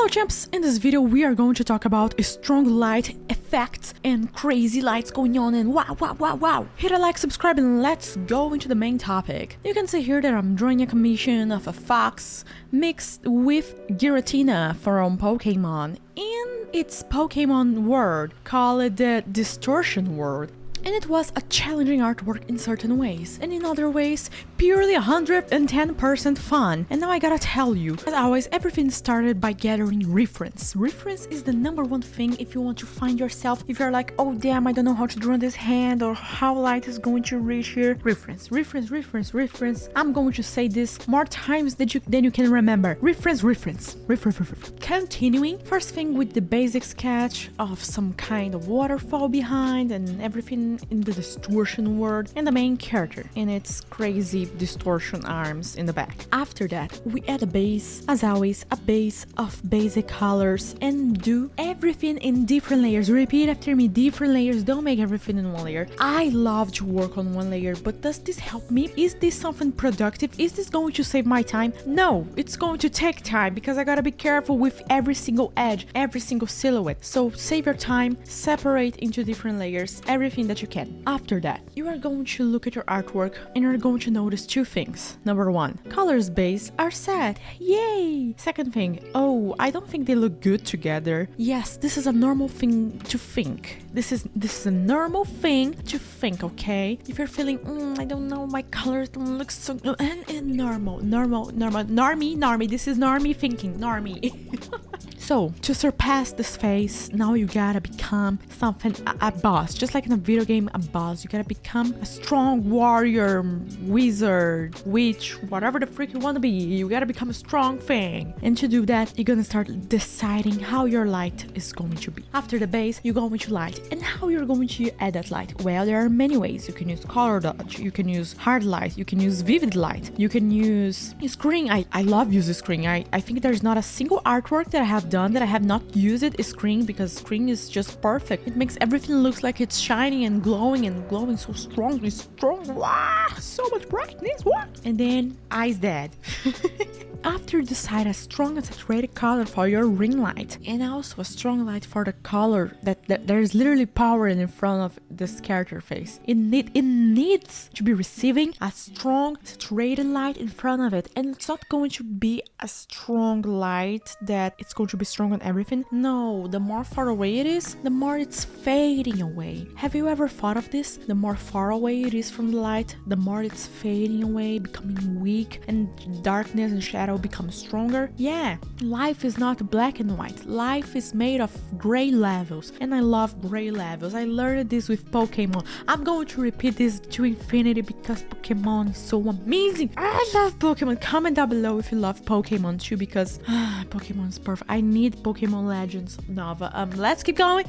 Hello champs! In this video we are going to talk about strong light effects and crazy lights going on and wow. Hit a like, subscribe and let's go into the main topic. You can see here that I'm drawing a commission of a fox mixed with Giratina from Pokemon in its Pokemon world, call it the distortion world. And it was a challenging artwork in certain ways, and in other ways, purely 110% fun. And now I gotta tell you, as always, everything started by gathering reference. Reference is the #1 thing if you want to find yourself, if you're like, oh damn, I don't know how to draw this hand or how light is going to reach here. Reference. I'm going to say this more times than you can remember. Reference. Continuing, first thing with the basic sketch of some kind of waterfall behind and everything in the distortion world and the main character in its crazy distortion arms in the back. After that, we add a base, as always, a base of basic colors and do everything in different layers. Repeat after me, different layers, don't make everything in one layer. I love to work on one layer, but does this help me? Is this something productive? Is this going to save my time? No, it's going to take time because I gotta be careful with every single edge, every single silhouette. So save your time, separate into different layers, everything that you can. After that, you are going to look at your artwork and you're going to notice two things. Number one, colors base are set. Yay! Second thing, oh, I don't think they look good together. Yes, this is a normal thing to think. This is a normal thing to think, okay? If you're feeling, I don't know, my colors don't look so good, and normal, normie, this is normie thinking, normie. So, to surpass this phase, now you gotta become something, a boss. Just like in a video game, a boss. You gotta become a strong warrior, wizard, witch, whatever the freak you wanna be. You gotta become a strong thing. And to do that, you're gonna start deciding how your light is going to be. After the base, you're going to light. And how you're going to add that light? Well, there are many ways. You can use color dodge, you can use hard light, you can use vivid light, you can use screen. I love using screen. I think there's not a single artwork that I have done that I have not used it is screen, because screen is just perfect. It makes everything look like it's shining and glowing so strong. Wow, so much brightness. What? And then eyes dead. After you decide a strong and saturated color for your ring light and also a strong light for the color that there's literally power in front of this character face. It needs to be receiving a strong saturated light in front of it, and it's not going to be a strong light that it's going to be strong on everything. No, the more far away it is, the more it's fading away. Have you ever thought of this? The more far away it is from the light, the more it's fading away, becoming weak, and darkness and shadow become stronger. Yeah, life is not black and white. Life is made of gray levels, and I love gray levels. I learned this with Pokemon. I'm going to repeat this to infinity because Pokemon is so amazing. I love Pokemon. Comment down below if you love Pokemon too, because Pokemon is perfect. I need Pokemon Legends Nova. Let's keep going.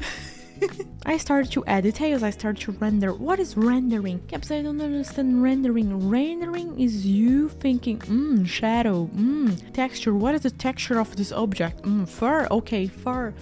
I started to add details, I started to render. What is rendering? Caps, I don't understand rendering. Rendering is you thinking, shadow, texture. What is the texture of this object? Fur, okay, fur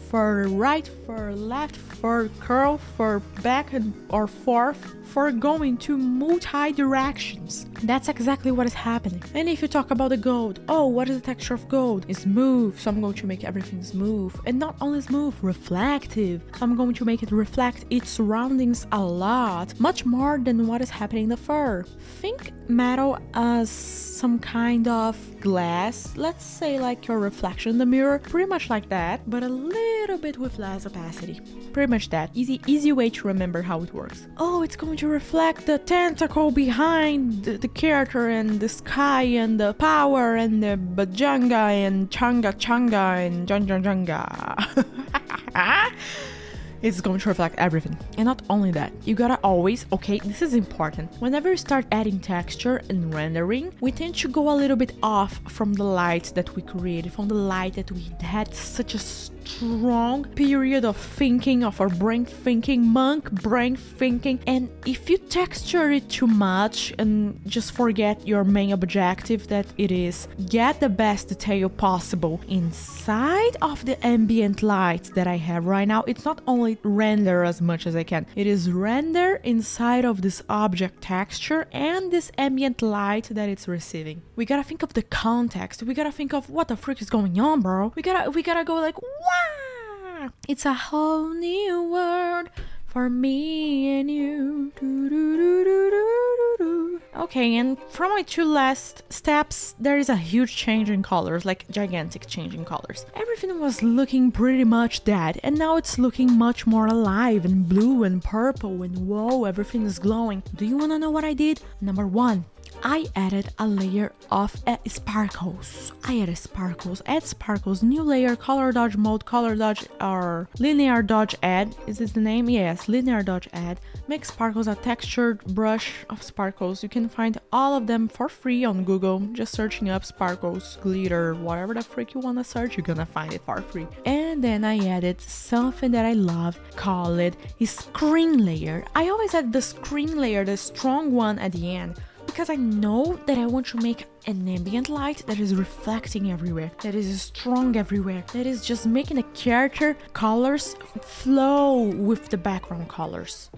right, fur left, fur curl, fur back, or forth, for going to multi directions. That's exactly what is happening. And if you talk about the gold, oh, what is the texture of gold? It's smooth, so I'm going to make everything smooth. And not only smooth, reflective. So I'm going to make it reflect its surroundings a lot, much more than what is happening in the fur. Think metal as some kind of glass, let's say like your reflection in the mirror, pretty much like that, but a little bit with less opacity. Pretty much that. Easy way to remember how it works. Oh, it's going to reflect the tentacle behind the character and the sky and the power and the bajanga and changa and janga. It's going to reflect everything. And not only that, you gotta always, okay, this is important. Whenever you start adding texture and rendering, we tend to go a little bit off from the light that we created, from the light that we had such a strong period of thinking, of our brain thinking, monk brain thinking. And if you texture it too much and just forget your main objective, that it is get the best detail possible inside of the ambient light that I have right now. It's not only render as much as I can, it is render inside of this object texture and this ambient light that it's receiving. We gotta think of the context. We gotta think of what the frick is going on, bro. We gotta go like, wow, it's a whole new world for me and you. Okay, and from my two last steps, there is a huge change in colors, like gigantic change in colors. Everything was looking pretty much dead, and now it's looking much more alive and blue and purple and whoa, everything is glowing. Do you wanna know what I did? Number one, I added a layer of sparkles. Add sparkles, new layer, color dodge mode, color dodge or linear dodge add. Is this the name? Yes, linear dodge add. Make sparkles a textured brush of sparkles. You can find all of them for free on Google. Just searching up sparkles, glitter, whatever the frick you wanna search, you're gonna find it for free. And then I added something that I love, call it a screen layer. I always add the screen layer, the strong one at the end, because I know that I want to make an ambient light that is reflecting everywhere, that is strong everywhere, that is just making the character colors flow with the background colors.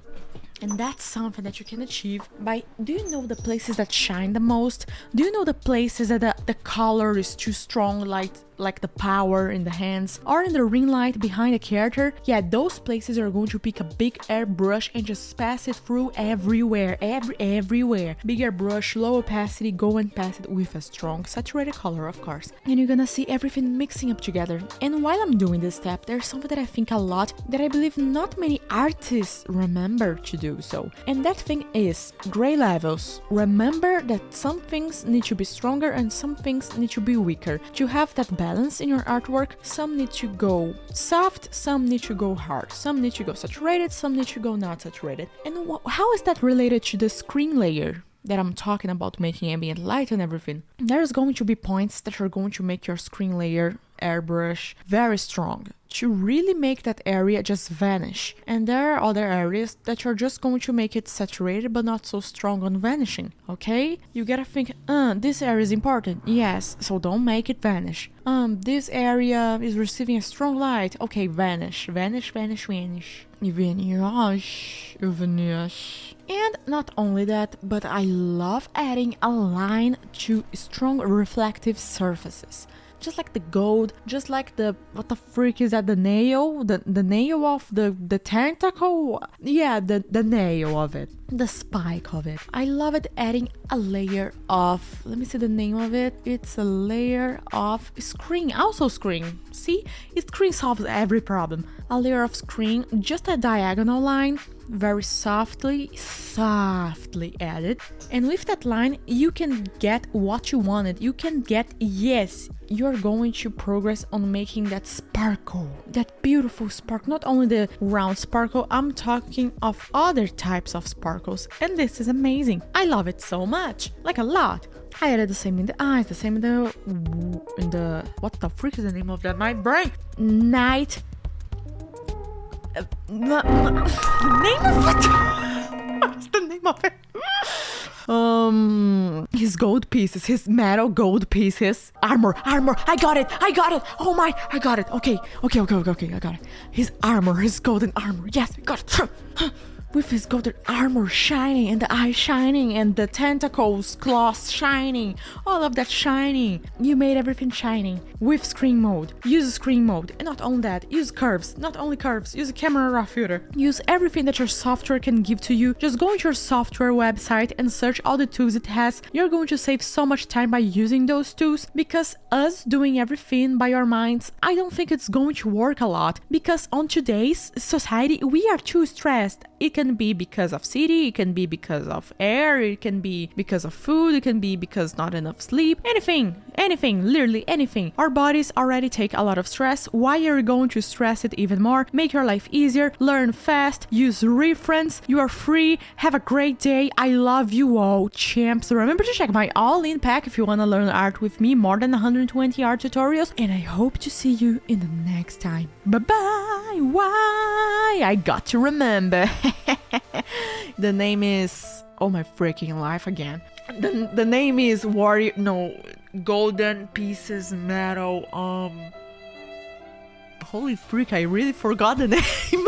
And that's something that you can achieve by, do you know the places that shine the most? Do you know the places that the color is too strong, like the power in the hands or in the ring light behind the character? Yeah, those places are going to pick a big airbrush and just pass it through everywhere, everywhere. Big airbrush, low opacity, go and pass it with a strong saturated color, of course. And you're gonna see everything mixing up together. And while I'm doing this step, there's something that I think a lot that I believe not many artists remember to do so. And that thing is gray levels. Remember that some things need to be stronger and some things need to be weaker. To have that balance in your artwork, some need to go soft, some need to go hard, some need to go saturated, some need to go not saturated. And how is that related to the screen layer that I'm talking about, making ambient light and everything? There's going to be points that are going to make your screen layer airbrush very strong to really make that area just vanish. And there are other areas that you're just going to make it saturated but not so strong on vanishing, okay? You gotta think, this area is important, yes, so don't make it vanish. This area is receiving a strong light, okay, vanish. And not only that, but I love adding a line to strong reflective surfaces. Just like the gold, just like the, what the freak is that, the nail? The nail of the tentacle? Yeah, the nail of it. The spike of it. I love it adding a layer of, let me see the name of it. It's a layer of screen, also screen. See? Screen solves every problem. A layer of screen, just a diagonal line, very softly added. And with that line, you can get what you wanted. You can get, yes, you're going to progress on making that sparkle, that beautiful spark. Not only the round sparkle, I'm talking of other types of sparkles. And this is amazing. I love it so much, like a lot. I added the same in the eyes, the same in the what the freak is the name of that? My brain. Night. The name of it? What's the name of it? His gold pieces, his metal gold pieces. Armor, I got it. Oh my, I got it. Okay, I got it. His armor, his golden armor. Yes, I got it. With his golden armor shining and the eyes shining and the tentacles, claws shining, all of that shining. You made everything shining with screen mode. Use screen mode. And not only that, use curves. Not only curves, use a camera raw filter. Use everything that your software can give to you. Just go into your software website and search all the tools it has. You're going to save so much time by using those tools, because us doing everything by our minds, I don't think it's going to work a lot, because on today's society, we are too stressed. It can can be because of city, it can be because of air, it can be because of food, it can be because not enough sleep, anything, literally anything. Our bodies already take a lot of stress. Why are you going to stress it even more? Make your life easier, learn fast, use reference. You are free. Have a great day. I love you all, champs. Remember to check my all-in pack if you want to learn art with me, more than 120 art tutorials, and I hope to see you in the next time. Bye-bye. Why? I got to remember. The name is... Oh my freaking life again. The name is Warrior... No, Golden Pieces Metal... Holy freak, I really forgot the name.